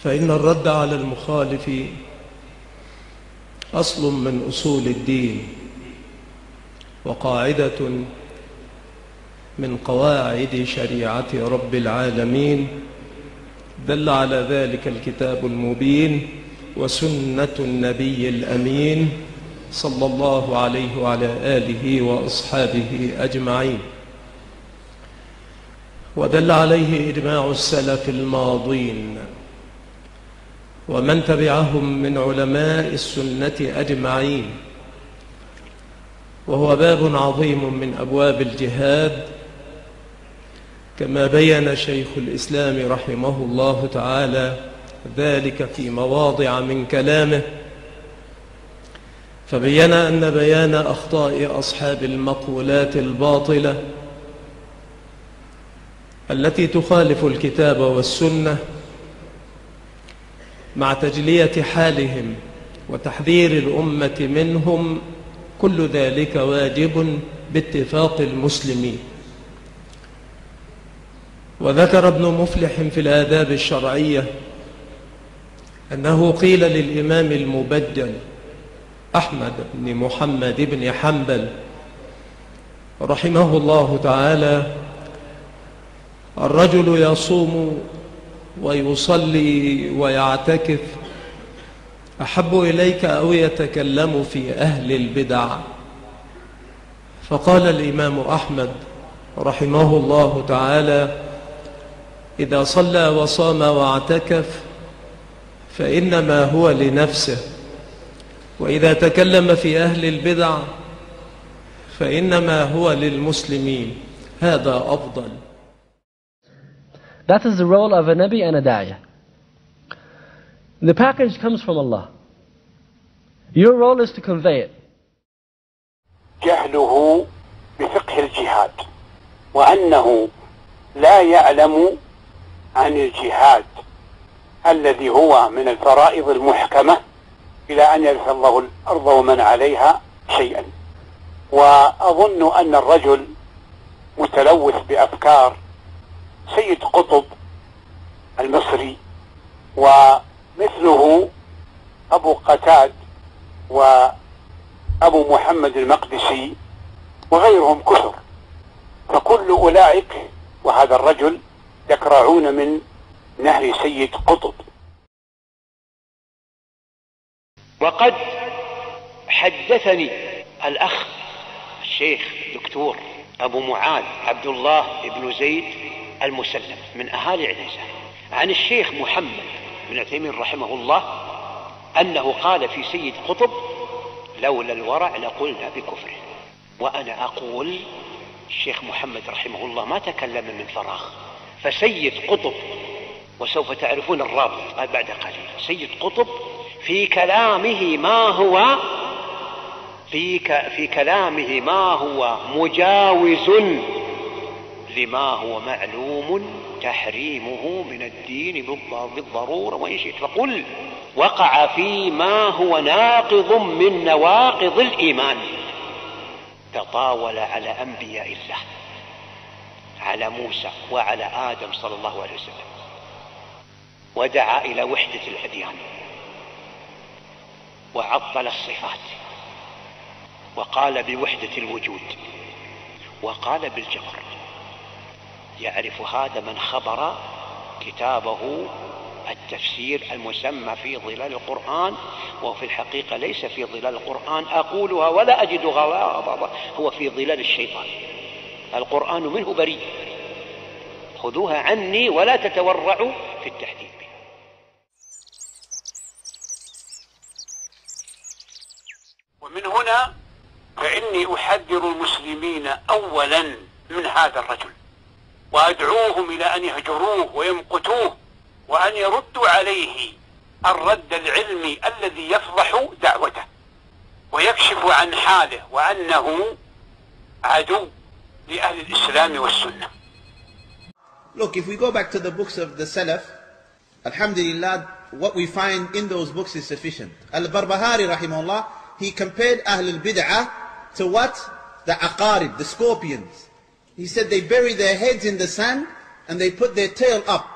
فإن الرد على المخالف أصل من أصول الدين وقاعدة من قواعد شريعة رب العالمين، دل على ذلك الكتاب المبين وسنة النبي الأمين صلى الله عليه وعلى آله وأصحابه أجمعين، ودل عليه إجماع السلف الماضين ومن تبعهم من علماء السنة أجمعين، وهو باب عظيم من أبواب الجهاد، كما بين شيخ الإسلام رحمه الله تعالى ذلك في مواضع من كلامه، فبين أن بيان أخطاء أصحاب المقولات الباطلة التي تخالف الكتاب والسنة مع تجلية حالهم وتحذير الأمة منهم، كل ذلك واجب باتفاق المسلمين. وذكر ابن مفلح في الآداب الشرعية أنه قيل للإمام المبجل أحمد بن محمد بن حنبل رحمه الله تعالى: الرجل يصوم ويصلي ويعتكف أحب إليك أو يتكلم في أهل البدع؟ فقال الإمام أحمد رحمه الله تعالى: إذا صلى وصام واعتكف فإنما هو لنفسه، وإذا تكلم في أهل البدع فإنما هو للمسلمين، هذا أفضل. That is the role of a Nabi and a Da'iyah. The package comes from Allah. Your role is to convey it. جهله بفقه الجهاد، وأنه لا يعلم عن الجهاد الذي هو من الفرائض المحكمة إلى أن يرث الله الأرض ومن عليها شيئا. وأظن أن الرجل متلوث بأفكار سيد قطب المصري ومثله أبو قتاد وأبو محمد المقدسي وغيرهم كثر، فكل أولئك وهذا الرجل يكرعون من نهر سيد قطب. وقد حدثني الأخ الشيخ الدكتور أبو معاذ عبد الله بن زيد المسلم من أهالي عنيزة عن الشيخ محمد بن عثيمين رحمه الله أنه قال في سيد قطب: لولا الورع لقلنا بكفره. وأنا أقول الشيخ محمد رحمه الله ما تكلم من فراغ، فسيد قطب، وسوف تعرفون الرابط بعد قليل، سيد قطب في كلامه ما هو مجاوز لما هو معلوم تحريمه من الدين بالضرورة وإن شئت فقل، وقع فيما هو ناقض من نواقض الإيمان، تطاول على أنبياء الله، على موسى وعلى آدم صلى الله عليه وسلم، ودعا إلى وحدة الأديان، وعطل الصفات، وقال بوحدة الوجود، وقال بالجبر. يعرف هذا من خبر كتابه التفسير المسمى في ظلال القرآن، وفي الحقيقة ليس في ظلال القرآن أقولها ولا أجد غضبا، هو في ظلال الشيطان. القرآن منه بريء، خذوها عني ولا تتورعوا في التحديد به. ومن هنا فإني أحذر المسلمين أولا من هذا الرجل، وأدعوهم إلى أن يهجروه ويمقتوه، وأن يردوا عليه الرد العلمي الذي يفضح دعوته ويكشف عن حاله وأنه عدو لأهل الإسلام والسنة. Look, if we go back to the books of the Salaf, alhamdulillah, what we find in those books is sufficient. Al-Barbahari rahimahullah, he compared Ahl al-Bid'ah to what? The aqarib, the scorpions. He said they bury their heads in the sand and they put their tail up.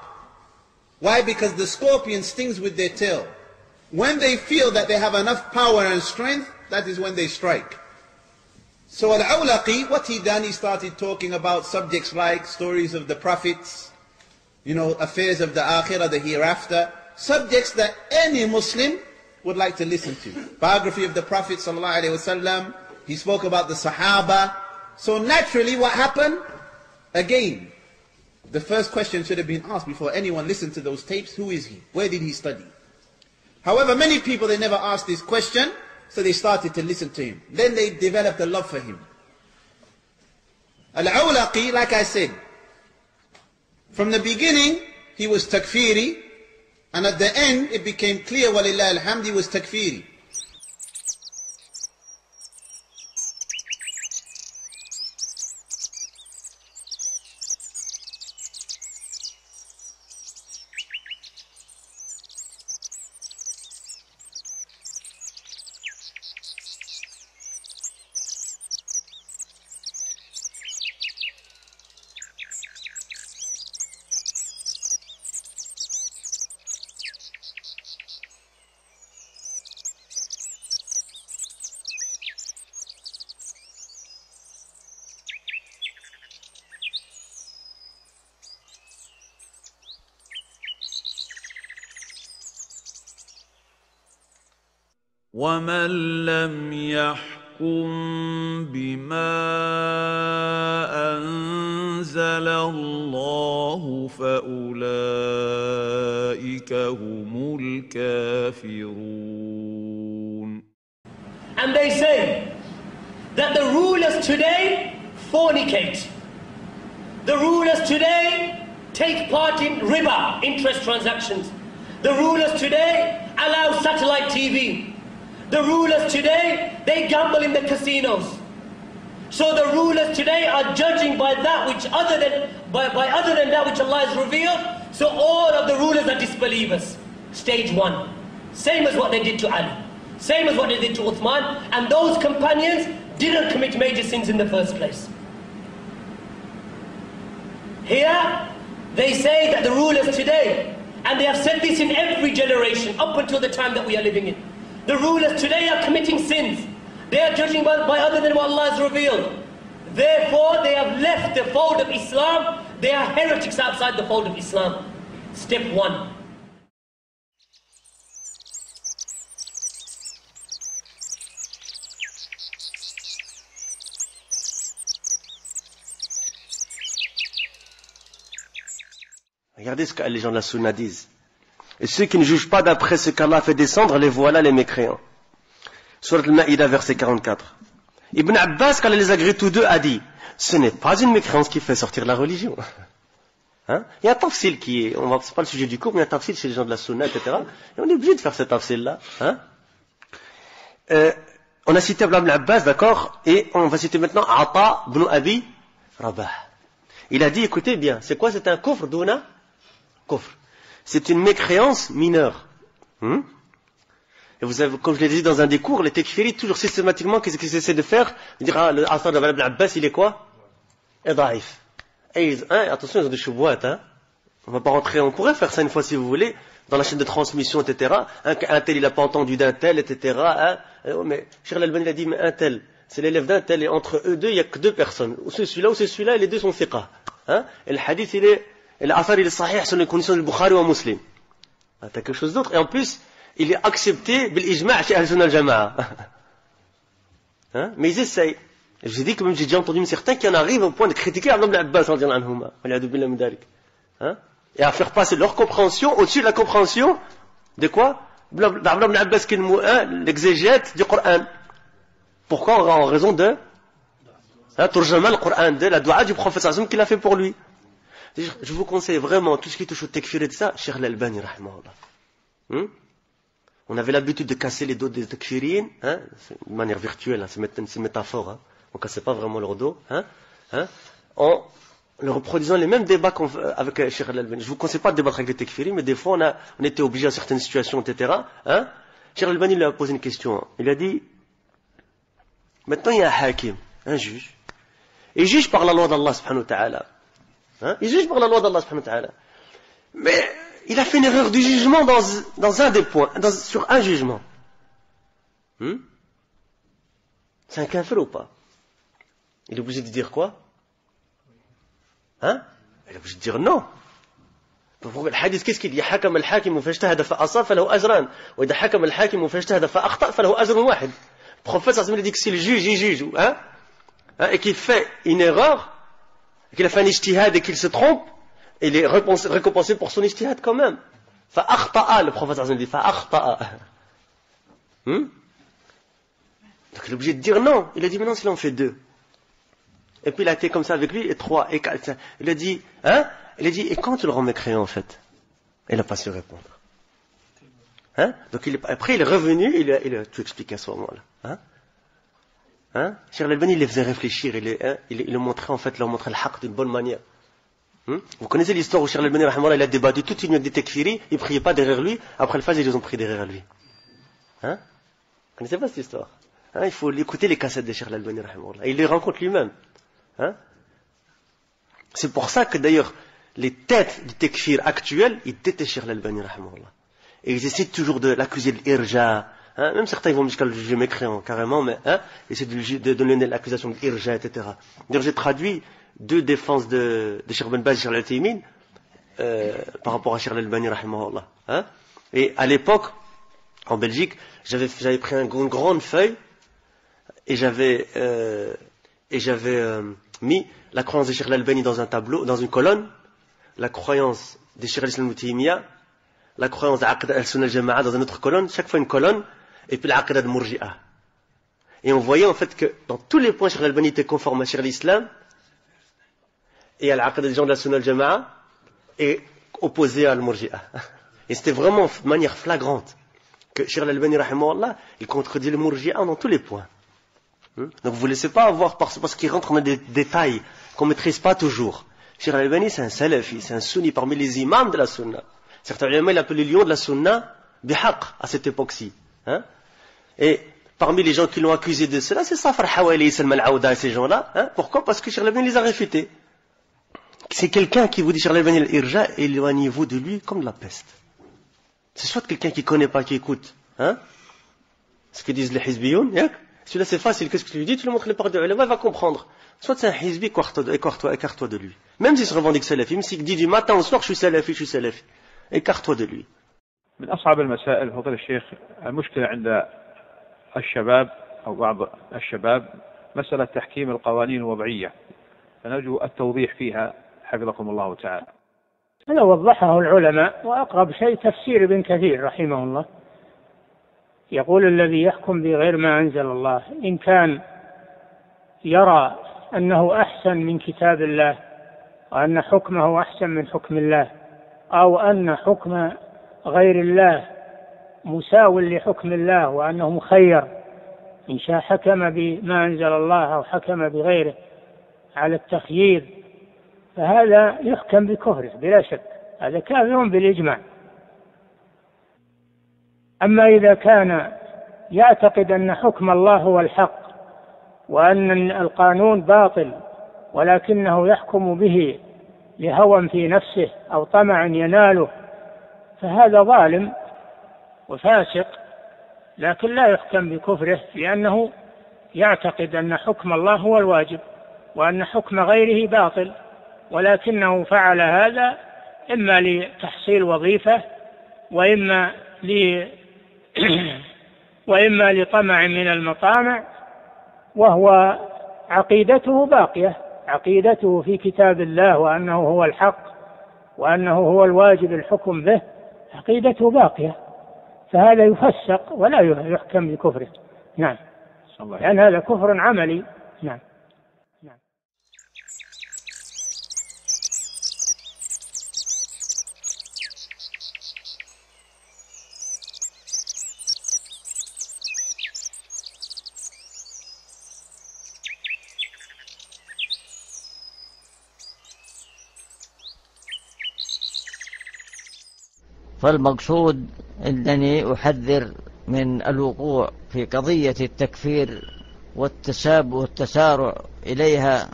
Why? Because the scorpion stings with their tail. When they feel that they have enough power and strength, that is when they strike. So Al-Awlaqi, what he done, he started talking about subjects like stories of the prophets, affairs of the akhirah, the hereafter, subjects that any Muslim would like to listen to. Biography of the Prophet ﷺ, he spoke about the Sahaba. So naturally what happened? Again, the first question should have been asked before anyone listened to those tapes, who is he? Where did he study? However, many people, they never asked this question, so they started to listen to him. Then they developed a love for him. Al-Awlaqi, like I said, from the beginning, he was takfiri, and at the end, it became clear, walillah alhamd, he was takfiri. وَمَنْ لَمْ يَحْكُمْ بِمَا أَنزَلَ اللَّهُ فَأُولَئِكَ هُمُ الْكَافِرُونَ. And they say that the rulers today fornicate. The rulers today take part in riba, interest transactions. The rulers today allow satellite TV. The rulers today, they gamble in the casinos. So the rulers today are judging by that which other than that which Allah has revealed. So all of the rulers are disbelievers. Stage one. Same as what they did to Ali. Same as what they did to Uthman. And those companions didn't commit major sins in the first place. Here, they say that the rulers today, and they have said this in every generation up until the time that we are living in, the rulers today are committing sins. They are judging by other than what Allah has revealed. Therefore, they have left the fold of Islam. They are heretics outside the fold of Islam. Step one. Regardez ce que les gens de la Sunna disent. Et ceux qui ne jugent pas d'après ce qu'Allah a fait descendre, les voilà les mécréants. Surat al-Ma'ida, verset 44. Ibn Abbas, quand il les a grillés tous deux, a dit, ce n'est pas une mécréance qui fait sortir la religion. Hein? Il y a un tafsil qui est, c'est pas le sujet du cours, mais il y a un tafsil chez les gens de la Sunna, etc. Et on est obligé de faire ce tafsil-là. Hein? On a cité Ibn Abbas, d'accord, et on va citer maintenant Ata ibn Abi Rabah. Il a dit, écoutez bien, c'est quoi? C'est un kufr d'una? Kufr. C'est une mécréance mineure. Et vous avez, comme je l'ai dit dans un des cours, les tekfiris, toujours systématiquement, qu'est-ce qu'ils essaient de faire? Ils disent, le Asar de Ibn Abbas, il est quoi? Et daif. Et attention, ils ont des choubouates, hein. On va pas rentrer, on pourrait faire ça une fois si vous voulez, dans la chaîne de transmission, etc. Un tel, il n'a pas entendu d'un tel, etc. Mais Cheikh Al-Albani, il a dit, mais un tel, c'est l'élève d'un tel, et entre eux deux, il n'y a que deux personnes. Ou c'est celui-là, ou c'est celui-là, et les deux sont fiqh. Hein? Et le hadith, il est, et l'Athar, il est sahih sur les conditions du Bukhari ou Muslim. T'as quelque chose d'autre. Et en plus, il est accepté bil ijma' chez Al-Sunnah al-Jama'a. Hein? Mais ils essayent. Et je vous ai dit que même j'ai déjà entendu certains qui en arrivent au point de critiquer Abdullah ibn Abbas, hein? Et à faire passer leur compréhension au-dessus de la compréhension de quoi? Abdullah ibn Abbas qui est l'exégète du Coran. Pourquoi? En raison de Turjama al-Coran, de la dua du prophète sallallahu qu'il a fait pour lui. Je vous conseille vraiment tout ce qui touche au takfir et de ça, Cheikh Al-Albani, rahimahullah. On avait l'habitude de casser les dos des takfirines, hein, de manière virtuelle, hein, c'est une métaphore, hein. On ne cassait pas vraiment leur dos, hein, en leur reproduisant les mêmes débats avec Cheikh Al-Albani. Je ne vous conseille pas de débattre avec les takfirines, mais des fois on était obligé à certaines situations, etc. Hein. Cheikh Al-Albani lui a posé une question. Il a dit, maintenant il y a un hakim, un juge. Il juge par la loi d'Allah subhanahu wa ta'ala. Hein? Il juge par la loi d'Allah subhanahu wa ta'ala. Mais il a fait une erreur du jugement dans un des points, sur un jugement. C'est un kafir ou pas? Il est obligé de dire quoi? Il est obligé de dire non. الحديث qu'est-ce qu'il dit? حكم الحاكم فاجتهد فأصاب فله أجران وإذا حكم الحاكم فاجتهد فأخطأ فله أجر واحد. Le prophète sallallahu alayhi wa sallam dit que si le juge il juge et qu'il fait une erreur, qu'il a fait un ijtihad et qu'il se trompe, il est récompensé pour son ijtihad quand même. فأخطأ, le prophète sallallahu alayhi wa sallam dit فأخطأ. Donc il est obligé de dire non. Il a dit maintenant s'il en fait 2. Et puis il a été comme ça avec lui, et 3, et 4. Il a dit, et quand tu le rends mécréant en fait? Il n'a pas su répondre. Donc après il est revenu, il a tout expliqué à ce moment-là. Cheikh Al-Albani, il les faisait réfléchir, il leur montrait en fait, leur montrait le haqq d'une bonne manière. Vous connaissez l'histoire où Cheikh Al-Albani, il a débattu toute une nuit des tekfiri, il ne priait pas derrière lui, après le fajr, ils ont pris derrière lui. Vous ne connaissez pas cette histoire? Il faut écouter les cassettes de Cheikh Al-Albani, et il les rencontre lui-même. C'est pour ça que d'ailleurs les têtes du tekfir actuels ils détestent Cheikh Al-Albani et ils essaient toujours de l'accuser de l'irja, même certains ils vont jusqu'à le juger mécréant carrément, mais ils essaient de donner l'accusation de l'irja, etc. D'ailleurs j'ai traduit 2 défenses de Cheikh Ben Baz et Cheikh Al-Taymin par rapport à Cheikh Al-Albani et à l'époque en Belgique j'avais pris une grande feuille et j'avais mis la croyance de Cheikh Al-Albani dans un tableau, dans une colonne, la croyance de Cheikh al-Islam Ibn Taymiyyah, la croyance d'Aqd al-Sunnah al-Jama'a dans une autre colonne, chaque fois une colonne, et puis l'Aqd al-Murji'a. Et on voyait en fait que dans tous les points Cheikh Al-Albani était conforme à Cheikh al-Islam et à l'Aqd des gens de la Sunnah al-Jama'a et opposé à al-Murji'a. Et c'était vraiment de manière flagrante que Cheikh Al-Albani rahimahullah, il contredit le Murji'a dans tous les points. Donc vous ne laissez pas avoir parce qu'il rentre dans des détails qu'on ne maîtrise pas toujours. Cheikh Al-Albani c'est un salafi, c'est un sunni parmi les imams de la sunna. Certains ulama l'appellent les lions de la sunna bihaq à cette époque-ci. Et parmi les gens qui l'ont accusé de cela, c'est Safar Hawali, Salman Aouda et ces gens-là. Pourquoi? Parce que Cheikh Al-Albani les a réfutés. C'est quelqu'un qui vous dit Cheikh Al-Albani al-irja, éloignez-vous de lui comme de la peste. C'est soit quelqu'un qui ne connaît pas, qui écoute. Ce que disent les hizbiyoun, celui-là c'est facile, qu'est-ce que tu lui dis? Tu lui montres les paroles de l'ulama, il va comprendre. Soit c'est un hizbi, écarte-toi de lui. Même s'il se revendique salafi, même s'il dit du matin au soir je suis salafi, écarte-toi de lui. من أصعب المسائل فضيلة الشيخ المشكلة عند الشباب أو بعض الشباب مسألة تحكيم القوانين الوضعية فنرجو التوضيح فيها حفظكم الله تعالى. هذا وضحه العلماء وأقرب شيء تفسير ابن كثير رحمه الله يقول الذي يحكم بغير ما أنزل الله إن كان يرى أنه أحسن من كتاب الله وأن حكمه أحسن من حكم الله أو أن حكم غير الله مساو لحكم الله وأنه مخير إن شاء حكم بما أنزل الله أو حكم بغيره على التخيير فهذا يحكم بكفره بلا شك، هذا كافر بالإجماع. أما إذا كان يعتقد أن حكم الله هو الحق وأن القانون باطل ولكنه يحكم به لهوى في نفسه أو طمع يناله فهذا ظالم وفاسق، لكن لا يحكم بكفره لأنه يعتقد أن حكم الله هو الواجب وأن حكم غيره باطل، ولكنه فعل هذا إما لتحصيل وظيفة وإما لطمع من المطامع، وهو عقيدته باقية، عقيدته في كتاب الله وأنه هو الحق وأنه هو الواجب الحكم به، عقيدته باقية، فهذا يفسق ولا يحكم بكفره. نعم، لأن هذا كفر عملي. نعم. فالمقصود أنني أحذر من الوقوع في قضية التكفير والتسارع إليها،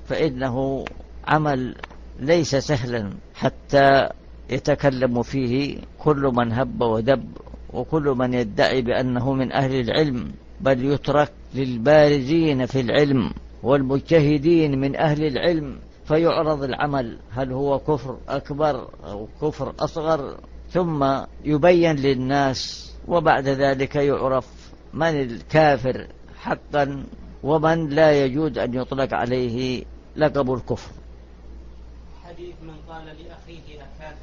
فإنه عمل ليس سهلا حتى يتكلم فيه كل من هب ودب وكل من يدعي بأنه من أهل العلم، بل يترك للبارزين في العلم والمجتهدين من أهل العلم فيعرض العمل هل هو كفر أكبر أو كفر أصغر، ثم يبين للناس، وبعد ذلك يعرف من الكافر حقا ومن لا يجوز أن يطلق عليه لقب الكفر. حديث من قال لأخيه يا كافر.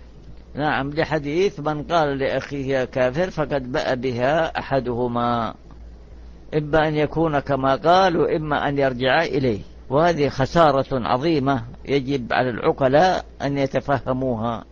نعم، لحديث من قال لأخيه يا كافر فقد بأى بها أحدهما، إما أن يكون كما قال وإما أن يرجع إليه، وهذه خسارة عظيمة يجب على العقلاء أن يتفهموها.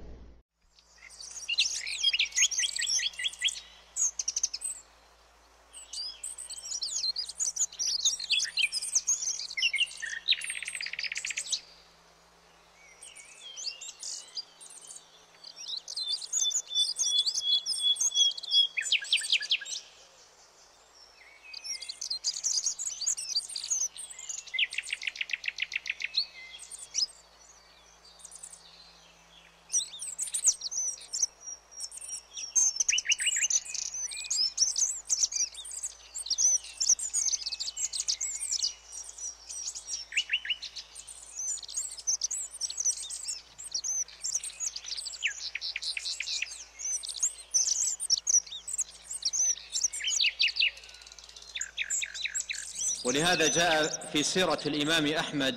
ولهذا جاء في سيرة الإمام أحمد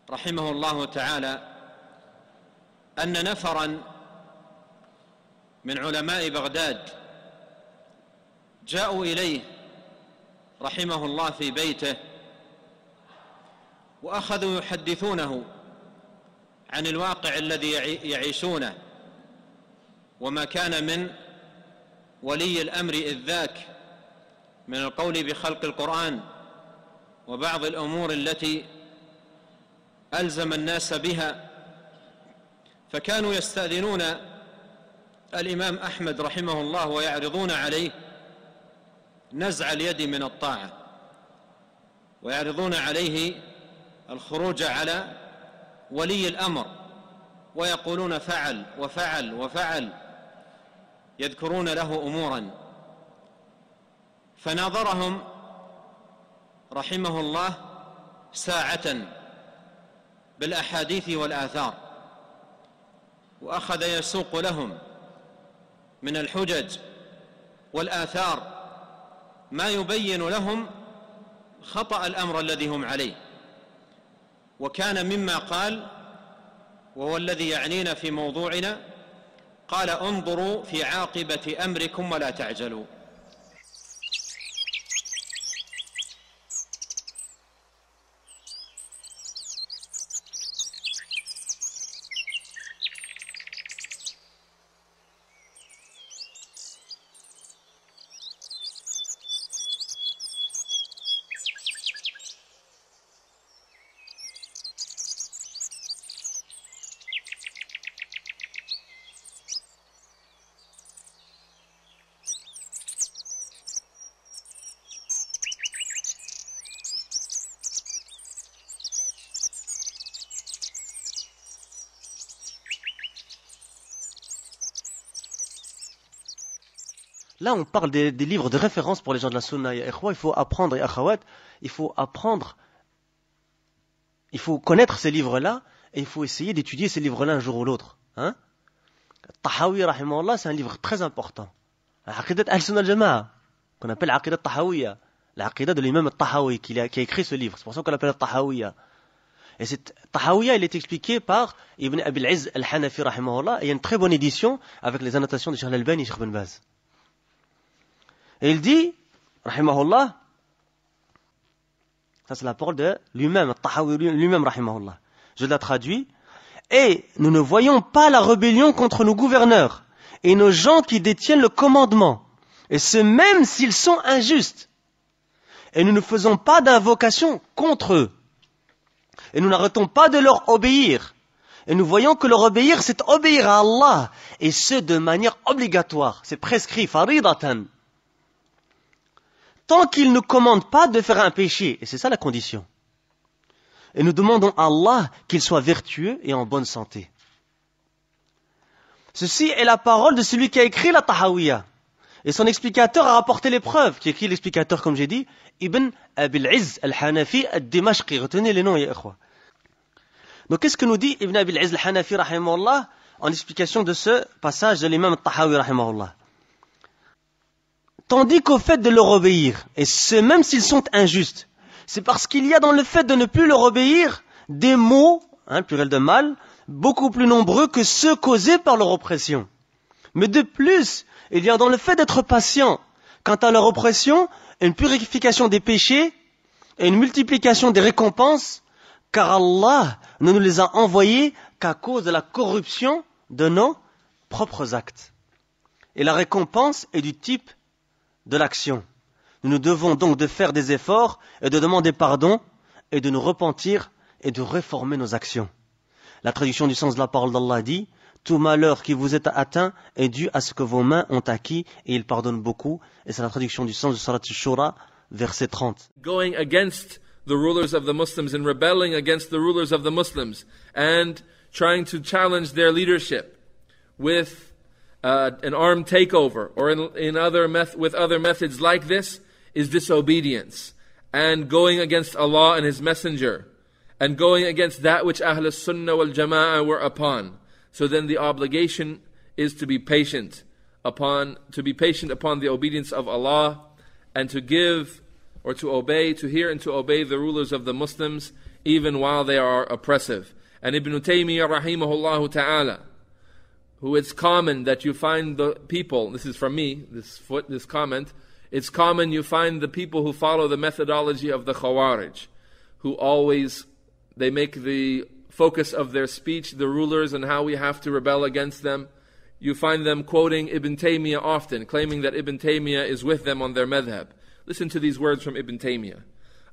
رحمه الله تعالى أن نفرا من علماء بغداد جاءوا إليه رحمه الله في بيته، وأخذوا يحدثونه عن الواقع الذي يعيشونه وما كان من ولي الأمر إذ ذاك من القول بخلق القرآن وبعض الأمور التي ألزم الناس بها، فكانوا يستأذنون الإمام أحمد رحمه الله ويعرضون عليه نزع اليد من الطاعة، ويعرضون عليه الخروج على ولي الأمر، ويقولون فعل وفعل وفعل، يذكرون له أمورا. فناظرهم رحمه الله ساعة بالأحاديث والآثار، وأخذ يسوق لهم من الحجج والآثار ما يبين لهم خطأ الأمر الذي هم عليه. وكان مما قال، وهو الذي يعنينا في موضوعنا، قال: انظروا في عاقبة أمركم ولا تعجلوا. Là, on parle des livres de référence pour les gens de la Sunna. Il faut apprendre, et akhawat, il faut apprendre, il faut connaître ces livres-là, et il faut essayer d'étudier ces livres-là un jour ou l'autre. Hein? Tahawi, rahimahullah, c'est un livre très important. L'aqidat al-Sunnah al-Jama'a, qu'on appelle l'aqidat tahawiyya, l'aqidat de l'imam al-Tahawi, qui a écrit ce livre. C'est pour ça qu'on l'appelle al-Tahawiyya. Et cette Tahawiyya, il est expliqué par Ibn Abil Izz al-Hanafi, rahimahullah, et il y a une très bonne édition avec les annotations de Cheikh al-Albani et Cheikh Ibn Baz. Et il dit, rahimahullah, ça c'est la parole de lui-même, Tahawi lui-même, rahimahullah. Je la traduis. Et nous ne voyons pas la rébellion contre nos gouverneurs et nos gens qui détiennent le commandement, et ce même s'ils sont injustes. Et nous ne faisons pas d'invocation contre eux. Et nous n'arrêtons pas de leur obéir. Et nous voyons que leur obéir, c'est obéir à Allah, et ce de manière obligatoire. C'est prescrit, faridatan. Tant qu'il ne commande pas de faire un péché, et c'est ça la condition. Et nous demandons à Allah qu'il soit vertueux et en bonne santé. Ceci est la parole de celui qui a écrit la Tahawiyya. Et son explicateur a rapporté les preuves. Qui écrit l'explicateur, comme j'ai dit, Ibn Abil Izz al-Hanafi al-Dimashqi. Retenez les noms, ya ikhwa. Donc, qu'est-ce que nous dit Ibn Abil Izz al-Hanafi, rahimahullah, en explication de ce passage de l'imam al-Tahawi, rahimahullah? Tandis qu'au fait de leur obéir, et ce même s'ils sont injustes, c'est parce qu'il y a dans le fait de ne plus leur obéir des maux, pluriel de mal, beaucoup plus nombreux que ceux causés par leur oppression. Mais de plus, il y a dans le fait d'être patient quant à leur oppression une purification des péchés et une multiplication des récompenses, car Allah ne nous les a envoyés qu'à cause de la corruption de nos propres actes. Et la récompense est du type de l'action. Nous nous devons donc de faire des efforts et de demander pardon et de nous repentir et de réformer nos actions. La traduction du sens de la parole d'Allah dit: tout malheur qui vous est atteint est dû à ce que vos mains ont acquis, et il pardonne beaucoup. Et c'est la traduction du sens de Surat al-Shura, verset 30. Going against the rulers of the Muslims and rebelling against the rulers of the Muslims and trying to challenge their leadership with an armed takeover or with other methods like this is disobedience and going against Allah and His Messenger and going against that which Ahl Sunnah wal Jama'ah were upon. So then the obligation is to be patient upon the obedience of Allah and to give or to obey, to hear and to obey the rulers of the Muslims even while they are oppressive. And Ibn Taymiyyah rahimahullah ta'ala, who it's common that you find the people, this is from me, this comment, it's common you find the people who follow the methodology of the Khawarij, who always, they make the focus of their speech the rulers and how we have to rebel against them. You find them quoting Ibn Taymiyyah often, claiming that Ibn Taymiyyah is with them on their madhab. Listen to these words from Ibn Taymiyyah.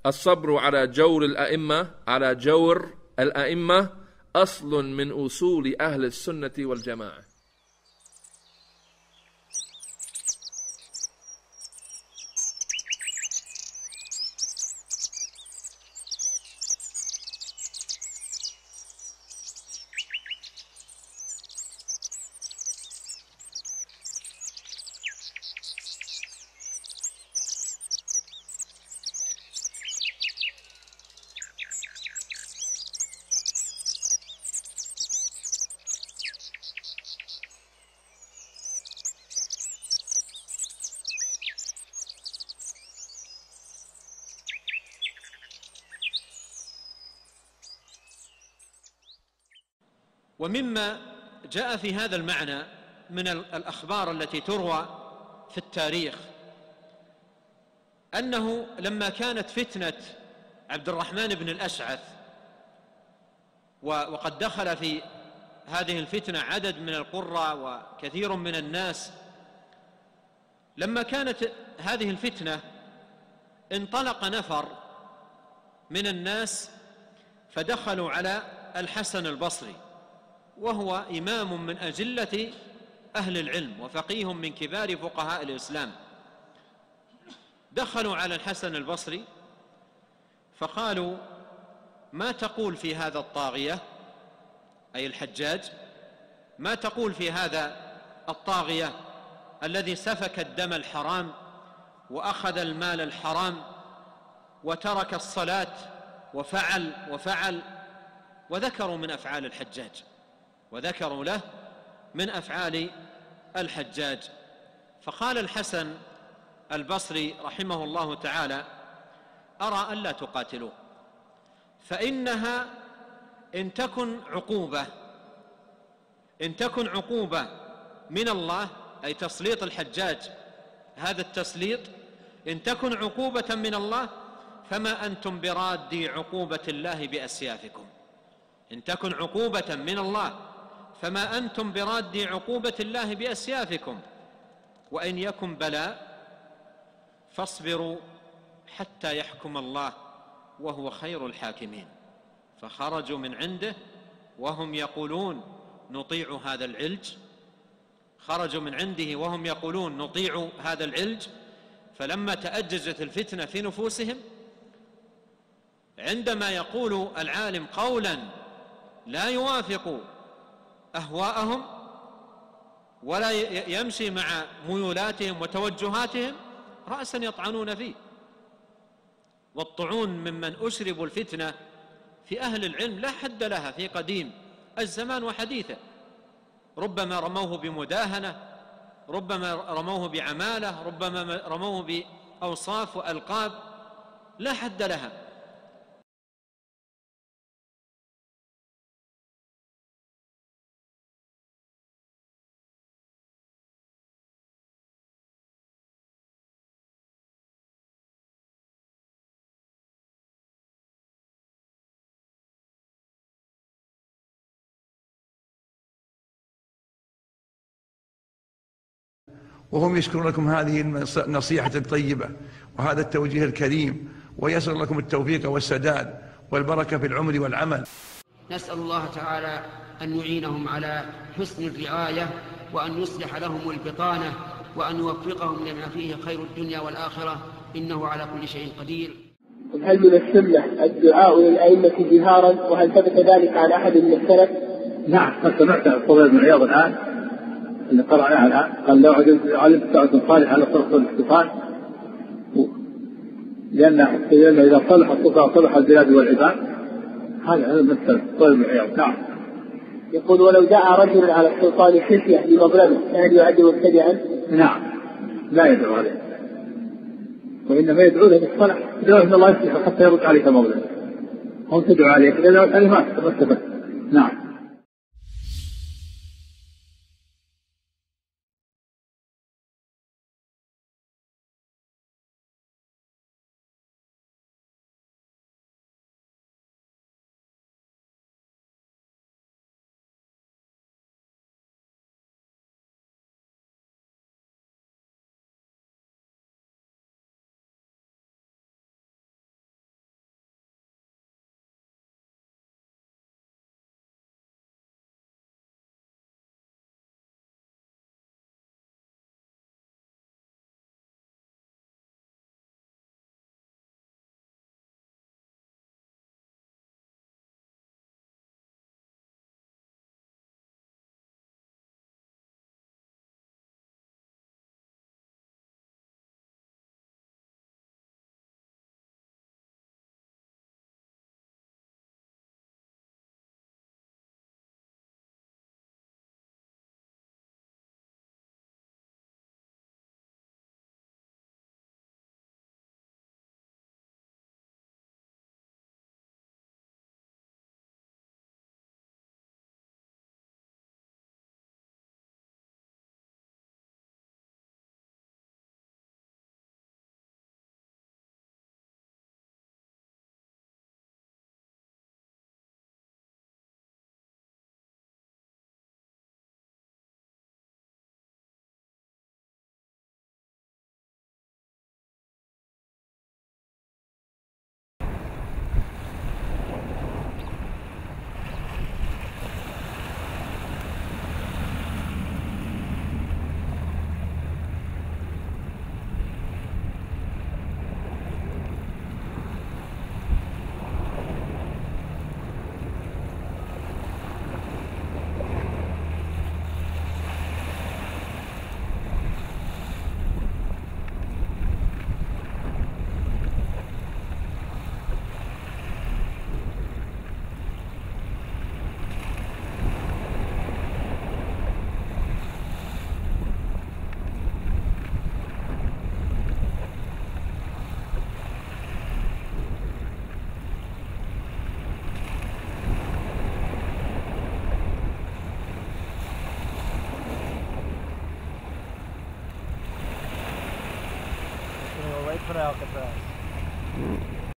الصبر على جور الأئمة على جور الأئمة أصل من أصول أهل السنة والجماعة. ومما جاء في هذا المعنى من الأخبار التي تروى في التاريخ أنه لما كانت فتنة عبد الرحمن بن الأشعث، وقد دخل في هذه الفتنة عدد من القراء وكثير من الناس، لما كانت هذه الفتنة انطلق نفر من الناس فدخلوا على الحسن البصري، وهو إمام من أجلة أهل العلم وفقيه من كبار فقهاء الإسلام. دخلوا على الحسن البصري فقالوا: ما تقول في هذا الطاغية، أي الحجاج، ما تقول في هذا الطاغية الذي سفك الدم الحرام وأخذ المال الحرام وترك الصلاة وفعل وذكروا من أفعال الحجاج، وذكروا له من أفعال الحجاج. فقال الحسن البصري رحمه الله تعالى: أرى ألا تقاتلوه، فإنها إن تكن عقوبة من الله، أي تسليط الحجاج، هذا التسليط إن تكن عقوبة من الله فما أنتم برادي عقوبة الله بأسيافكم. إن تكن عقوبة من الله فما أنتم برادي عقوبة الله بأسيافكم، وإن يكن بلاء فاصبروا حتى يحكم الله وهو خير الحاكمين. فخرجوا من عنده وهم يقولون نطيع هذا العلج، خرجوا من عنده وهم يقولون نطيع هذا العلج. فلما تأججت الفتنة في نفوسهم، عندما يقول العالم قولا لا يوافق أهواءهم ولا يمشي مع ميولاتهم وتوجهاتهم رأسا يطعنون فيه. والطعون ممن أشربوا الفتنة في أهل العلم لا حد لها في قديم الزمان وحديثه، ربما رموه بمداهنة، ربما رموه بعمالة، ربما رموه بأوصاف وألقاب لا حد لها. وهم يشكرون لكم هذه النصيحة الطيبة وهذا التوجيه الكريم، ويسر لكم التوفيق والسداد والبركة في العمر والعمل. نسأل الله تعالى أن يعينهم على حسن الرعاية، وأن يصلح لهم البطانة، وأن يوفقهم لما فيه خير الدنيا والآخرة، إنه على كل شيء قدير. هل من السنة الدعاء للأئمة جهارا، وهل ثبت ذلك عن أحد من السلف؟ نعم، قد سمعت الفضيل بن عياض الآن اللي قرأناها الآن، قال لو علمت ساعة صالحة على طرق الاختصار، لأن إذا صلح الصفا صلح البلاد والعباد. هذا مثل الفضيل بن عياض. نعم. يقول ولو دعا رجل على السلطان خفية بمظلمه فهل يعد مبتدعا؟ نعم، لا يدعو عليه، وإنما يدعو له بالصلاح، يدعو أن الله يصلح حتى يرد عليك مظلمه، هم تدعو عليه إذا دعوت عليه ما تثبت. نعم.